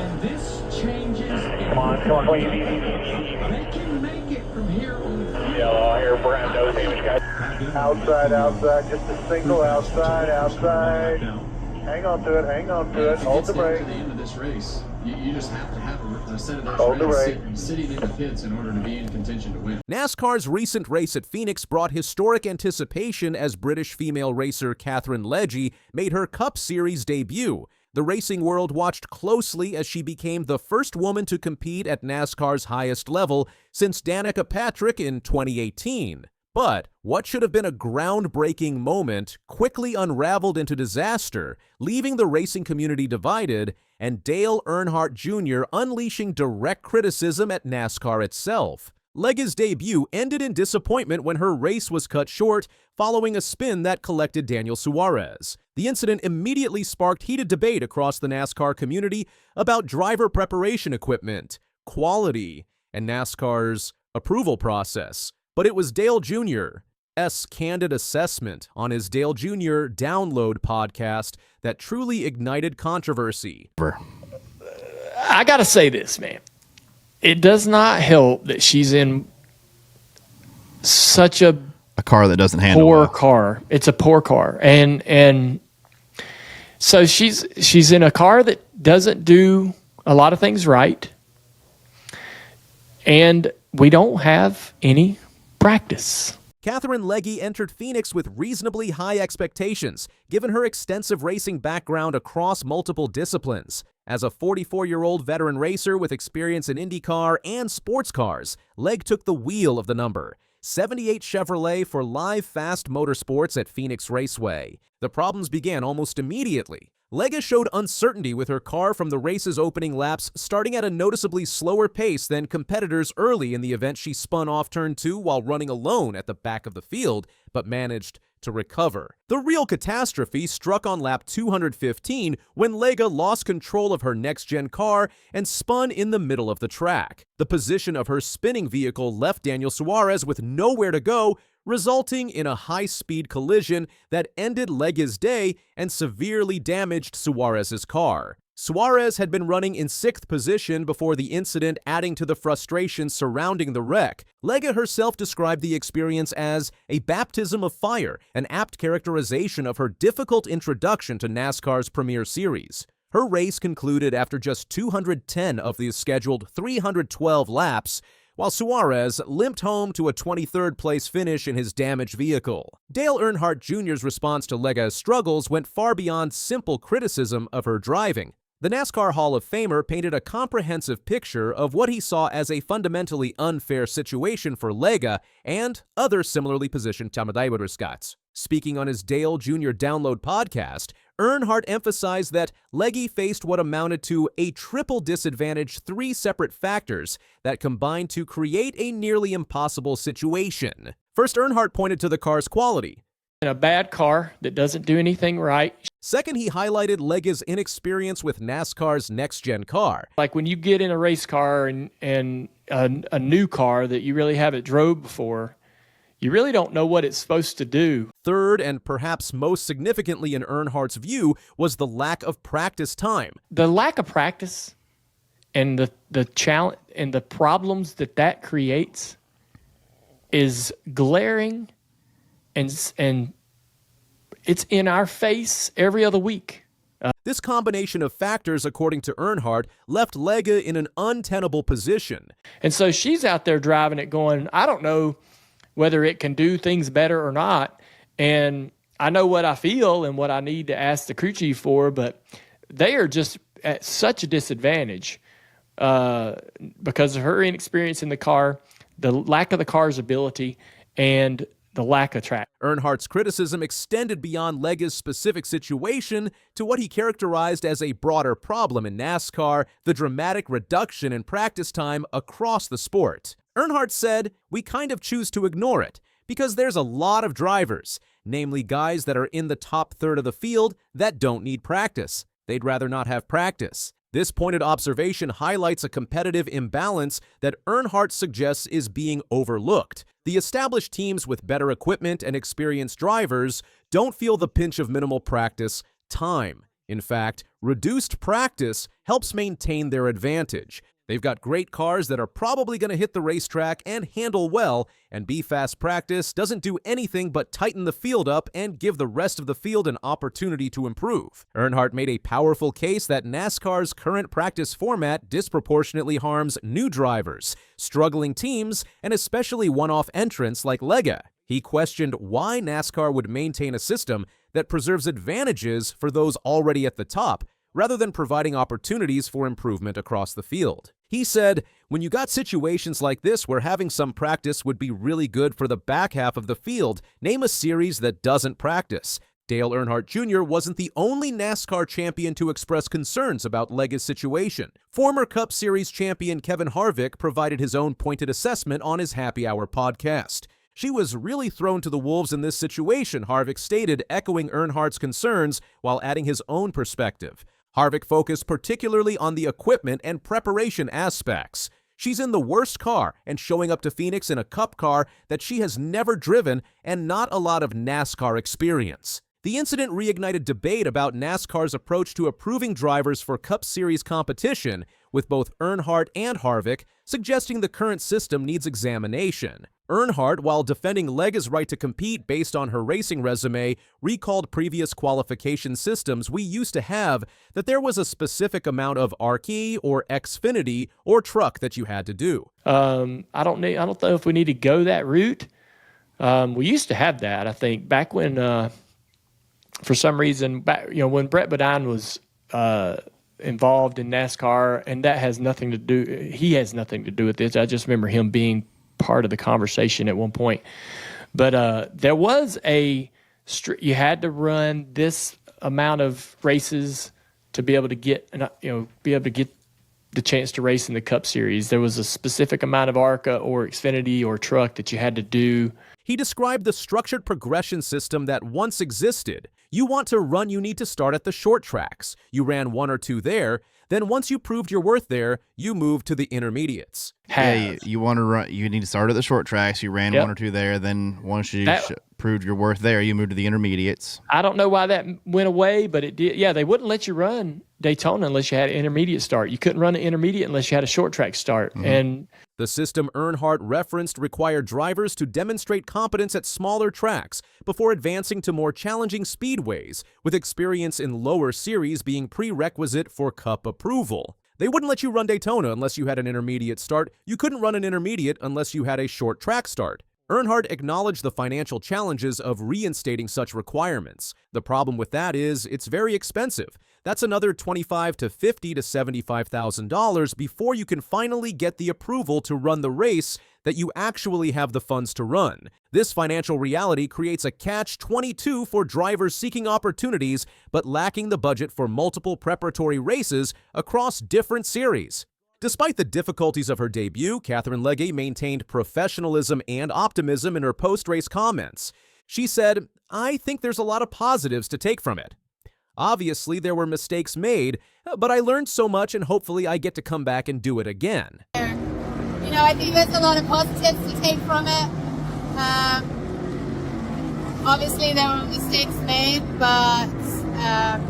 And this changes. Come on, clean. They can make it from here on. Yellow, here, Brad, no damage, guys. Outside, just a single, outside. Hang on to it, hold the brake. At the end of this race, you just have to have a set of those Hold the brake. sitting in the pits in order to be in contention to win. NASCAR's recent race at Phoenix brought historic anticipation as British female racer Katherine Legge made her Cup Series debut. The racing world watched closely as she became the first woman to compete at NASCAR's highest level since Danica Patrick in 2018. But what should have been a groundbreaking moment quickly unraveled into disaster, leaving the racing community divided, and Dale Earnhardt Jr. unleashing direct criticism at NASCAR itself. Legge's debut ended in disappointment when her race was cut short following a spin that collected Daniel Suarez. The incident immediately sparked heated debate across the NASCAR community about driver preparation equipment, quality, and NASCAR's approval process. But it was Dale Jr.'s candid assessment on his Dale Jr. Download podcast that truly ignited controversy. I gotta say this, man. It does not help that she's in such a car that doesn't handle poor well. car. It's a poor car, and so she's in a car that doesn't do a lot of things right, and we don't have any practice. Katherine Legge entered Phoenix with reasonably high expectations, given her extensive racing background across multiple disciplines. As a 44-year-old veteran racer with experience in IndyCar and sports cars, Legge took the wheel of the number 78 Chevrolet for Live Fast Motorsports at Phoenix Raceway. The problems began almost immediately. Legge showed uncertainty with her car from the race's opening laps, starting at a noticeably slower pace than competitors early in the event. She spun off turn 2 while running alone at the back of the field, but managed to recover. The real catastrophe struck on lap 215 when Legge lost control of her next-gen car and spun in the middle of the track. The position of her spinning vehicle left Daniel Suarez with nowhere to go, resulting in a high-speed collision that ended Legge's day and severely damaged Suarez's car. Suarez had been running in 6th position before the incident, adding to the frustration surrounding the wreck. Legge herself described the experience as a baptism of fire, an apt characterization of her difficult introduction to NASCAR's Premier Series. Her race concluded after just 210 of the scheduled 312 laps, while Suarez limped home to a 23rd place finish in his damaged vehicle. Dale Earnhardt Jr.'s response to Legge's struggles went far beyond simple criticism of her driving. The NASCAR Hall of Famer painted a comprehensive picture of what he saw as a fundamentally unfair situation for Legge and other similarly positioned Tamadaiwaders. Speaking on his Dale Jr. Download podcast, Earnhardt emphasized that Legge faced what amounted to a triple disadvantage, 3 separate factors that combined to create a nearly impossible situation. First, Earnhardt pointed to the car's quality. In a bad car that doesn't do anything right. Second, he highlighted Legge's inexperience with NASCAR's next-gen car. Like when you get in a race car and a new car that you really haven't drove before, you really don't know what it's supposed to do. Third, and perhaps most significantly in Earnhardt's view, was the lack of practice time. The lack of practice and the challenge and the problems that creates is glaring, and it's in our face every other week. This combination of factors, according to Earnhardt, left Legge in an untenable position. And so she's out there driving it going, I don't know whether it can do things better or not. And I know what I feel and what I need to ask the crew chief for, but they are just at such a disadvantage because of her inexperience in the car, the lack of the car's ability, and the lack of track. Earnhardt's criticism extended beyond Legge's specific situation to what he characterized as a broader problem in NASCAR, the dramatic reduction in practice time across the sport. Earnhardt said, "We kind of choose to ignore it because there's a lot of drivers, namely guys that are in the top third of the field, that don't need practice. They'd rather not have practice." This pointed observation highlights a competitive imbalance that Earnhardt suggests is being overlooked. The established teams with better equipment and experienced drivers don't feel the pinch of minimal practice time. In fact, reduced practice helps maintain their advantage. They've got great cars that are probably going to hit the racetrack and handle well, and B-Fast practice doesn't do anything but tighten the field up and give the rest of the field an opportunity to improve. Earnhardt made a powerful case that NASCAR's current practice format disproportionately harms new drivers, struggling teams, and especially one-off entrants like Legge. He questioned why NASCAR would maintain a system that preserves advantages for those already at the top, rather than providing opportunities for improvement across the field. He said, when you got situations like this where having some practice would be really good for the back half of the field, name a series that doesn't practice. Dale Earnhardt Jr. wasn't the only NASCAR champion to express concerns about Legge's situation. Former Cup Series champion Kevin Harvick provided his own pointed assessment on his Happy Hour podcast. She was really thrown to the wolves in this situation, Harvick stated, echoing Earnhardt's concerns while adding his own perspective. Harvick focused particularly on the equipment and preparation aspects. She's in the worst car and showing up to Phoenix in a Cup car that she has never driven and not a lot of NASCAR experience. The incident reignited debate about NASCAR's approach to approving drivers for Cup Series competition, with both Earnhardt and Harvick suggesting the current system needs examination. Earnhardt, while defending Legge's right to compete based on her racing resume, recalled previous qualification systems we used to have that there was a specific amount of Archie or Xfinity or truck that you had to do. I don't know if we need to go that route. We used to have that, I think, back when, for some reason, when Brett Bodine was involved in NASCAR, and that has nothing to do. He has nothing to do with this. I just remember him being part of the conversation at one point. But there was you had to run this amount of races to be able to get the chance to race in the Cup Series. There was a specific amount of ARCA or Xfinity or truck that you had to do. He described the structured progression system that once existed. You want to run, you need to start at the short tracks. You ran one or two there. Then once you proved your worth there, you moved to the intermediates. Yeah, you want to run. You need to start at the short tracks. You ran one or two there. Then once you proved your worth there, you moved to the intermediates. I don't know why that went away, but it did. Yeah, they wouldn't let you run Daytona unless you had an intermediate start. You couldn't run an intermediate unless you had a short track start. Mm-hmm. And the system Earnhardt referenced required drivers to demonstrate competence at smaller tracks before advancing to more challenging speedways, with experience in lower series being prerequisite for Cup approval. They wouldn't let you run Daytona unless you had an intermediate start. You couldn't run an intermediate unless you had a short track start. Earnhardt acknowledged the financial challenges of reinstating such requirements. The problem with that is it's very expensive. That's another $25,000 to $50,000 to $75,000 before you can finally get the approval to run the race that you actually have the funds to run. This financial reality creates a catch-22 for drivers seeking opportunities but lacking the budget for multiple preparatory races across different series. Despite the difficulties of her debut, Katherine Legge maintained professionalism and optimism in her post-race comments. She said, "I think there's a lot of positives to take from it. Obviously, there were mistakes made, but I learned so much and hopefully I get to come back and do it again." I think there's a lot of positives to take from it. Obviously, there were mistakes made, but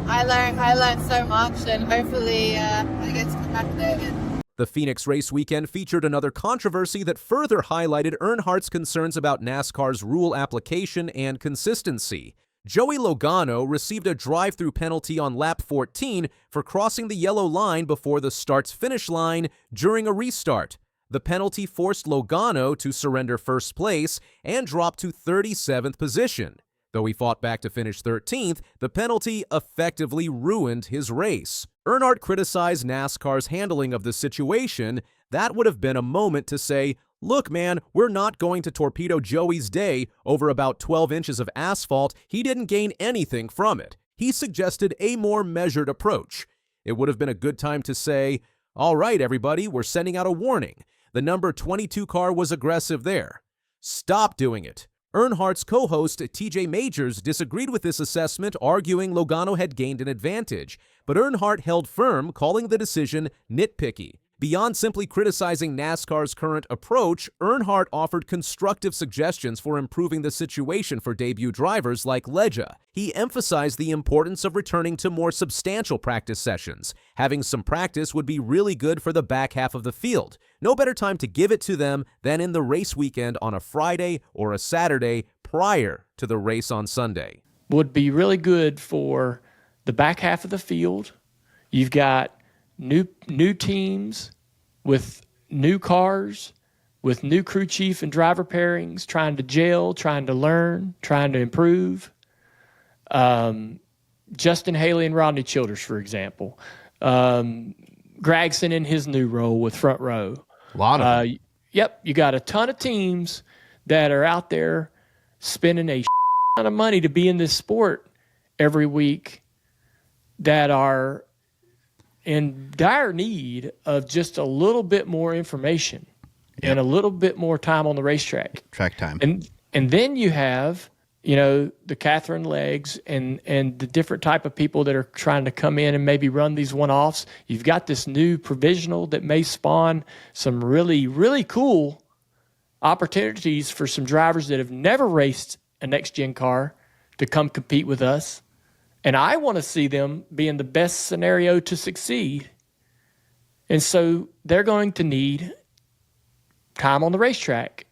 I learned so much, and hopefully I get to come back there again. The Phoenix race weekend featured another controversy that further highlighted Earnhardt's concerns about NASCAR's rule application and consistency. Joey Logano received a drive-through penalty on lap 14 for crossing the yellow line before the starts-finish line during a restart. The penalty forced Logano to surrender first place and drop to 37th position. Though he fought back to finish 13th, the penalty effectively ruined his race. Earnhardt criticized NASCAR's handling of the situation. That would have been a moment to say, "Look, man, we're not going to torpedo Joey's day over about 12 inches of asphalt. He didn't gain anything from it." He suggested a more measured approach. It would have been a good time to say, "All right, everybody, we're sending out a warning. The number 22 car was aggressive there. Stop doing it." Earnhardt's co-host TJ Majors disagreed with this assessment, arguing Logano had gained an advantage, but Earnhardt held firm, calling the decision nitpicky. Beyond simply criticizing NASCAR's current approach, Earnhardt offered constructive suggestions for improving the situation for debut drivers like Legge. He emphasized the importance of returning to more substantial practice sessions. Having some practice would be really good for the back half of the field. No better time to give it to them than in the race weekend on a Friday or a Saturday prior to the race on Sunday. Would be really good for the back half of the field. You've got new teams with new cars, with new crew chief and driver pairings, trying to gel, trying to learn, trying to improve. Justin Haley and Rodney Childers, for example. Gragson in his new role with Front Row. A lot of them. Yep, you got a ton of teams that are out there spending a ton of money to be in this sport every week that are in dire need of just a little bit more information and a little bit more time on the racetrack. Track time. And then you have, the Katherine Legge and the different type of people that are trying to come in and maybe run these one-offs. You've got this new provisional that may spawn some really, really cool opportunities for some drivers that have never raced a next-gen car to come compete with us. And I want to see them be in the best scenario to succeed. And so they're going to need time on the racetrack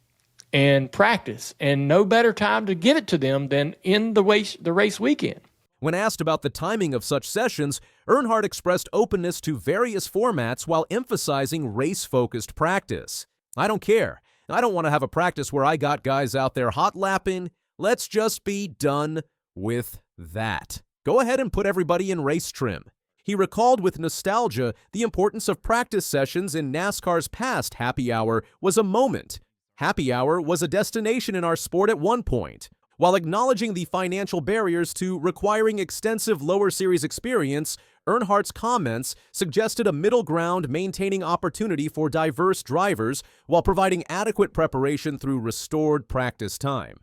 and practice. And no better time to give it to them than in the race weekend. When asked about the timing of such sessions, Earnhardt expressed openness to various formats while emphasizing race-focused practice. I don't care. I don't want to have a practice where I got guys out there hot lapping. Let's just be done with that. Go ahead and put everybody in race trim. He recalled with nostalgia the importance of practice sessions in NASCAR's past happy hour was a moment. Happy hour was a destination in our sport at one point. While acknowledging the financial barriers to requiring extensive lower series experience, Earnhardt's comments suggested a middle ground maintaining opportunity for diverse drivers while providing adequate preparation through restored practice time.